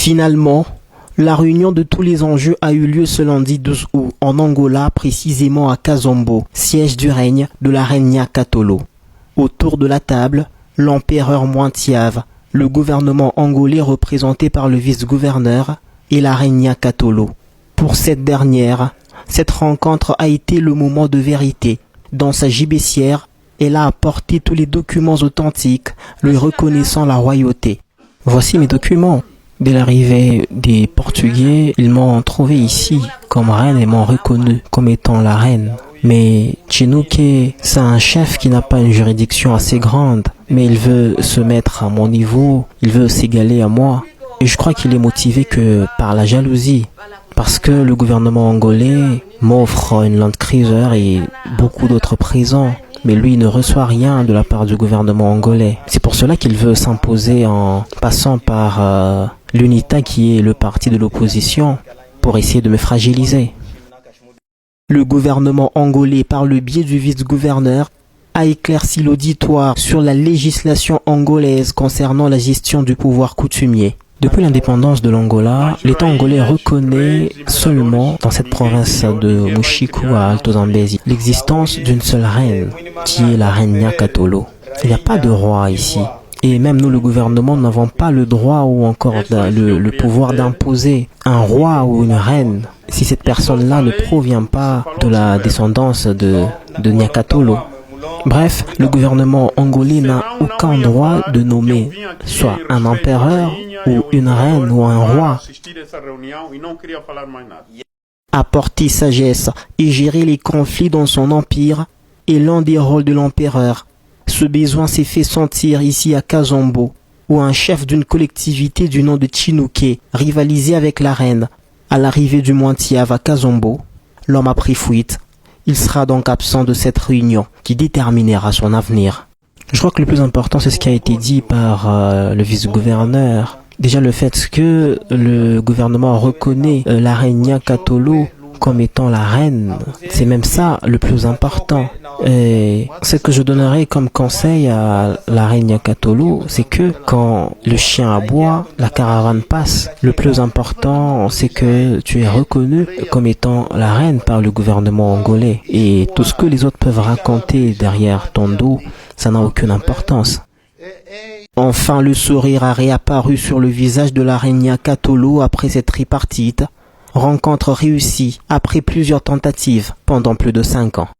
Finalement, la réunion de tous les enjeux a eu lieu ce lundi 12 août en Angola, précisément à Kazombo, siège du règne de la reine Nyakatolo. Autour de la table, l'empereur Mointiave, le gouvernement angolais représenté par le vice-gouverneur et la reine Nyakatolo. Pour cette dernière, cette rencontre a été le moment de vérité. Dans sa gibecière, elle a apporté tous les documents authentiques, lui reconnaissant la royauté. Voici mes documents. Dès l'arrivée des Portugais, ils m'ont trouvé ici comme reine et m'ont reconnu comme étant la reine. Mais Chinouké, c'est un chef qui n'a pas une juridiction assez grande, mais il veut se mettre à mon niveau, il veut s'égaler à moi. Et je crois qu'il est motivé que par la jalousie, parce que le gouvernement angolais m'offre une Land Cruiser et beaucoup d'autres prisons. Mais lui ne reçoit rien de la part du gouvernement angolais. C'est pour cela qu'il veut s'imposer en passant par l'UNITA qui est le parti de l'opposition pour essayer de me fragiliser. Le gouvernement angolais, par le biais du vice-gouverneur, a éclairci l'auditoire sur la législation angolaise concernant la gestion du pouvoir coutumier. Depuis l'indépendance de l'Angola, l'État angolais reconnaît seulement dans cette province de Mushiku à Alto Zambezi l'existence d'une seule reine, qui est la reine Nyakatolo. Il n'y a pas de roi ici. Et même nous, le gouvernement, n'avons pas le droit ou encore le pouvoir d'imposer un roi ou une reine si cette personne-là ne provient pas de la descendance de Nyakatolo. Bref, le gouvernement angolais n'a aucun droit de nommer soit un empereur ou une reine ou un roi. Apporter sagesse et gérer les conflits dans son empire est l'un des rôles de l'empereur. Ce besoin s'est fait sentir ici à Kazombo, où un chef d'une collectivité du nom de Chinouké rivalisait avec la reine. À l'arrivée du Mointiave à Kazombo, l'homme a pris fuite. Il sera donc absent de cette réunion qui déterminera son avenir. Je crois que le plus important, c'est ce qui a été dit par le vice-gouverneur. Déjà le fait que le gouvernement reconnaît la reine Nyakatolo comme étant la reine, c'est même ça le plus important. Et ce que je donnerais comme conseil à la reine Nyakatolo, c'est que quand le chien aboie, la caravane passe. Le plus important, c'est que tu es reconnu comme étant la reine par le gouvernement angolais. Et tout ce que les autres peuvent raconter derrière ton dos, ça n'a aucune importance. Enfin, le sourire a réapparu sur le visage de la reine Nyakatolo après cette tripartite. Rencontre réussie après plusieurs tentatives pendant plus de 5 ans.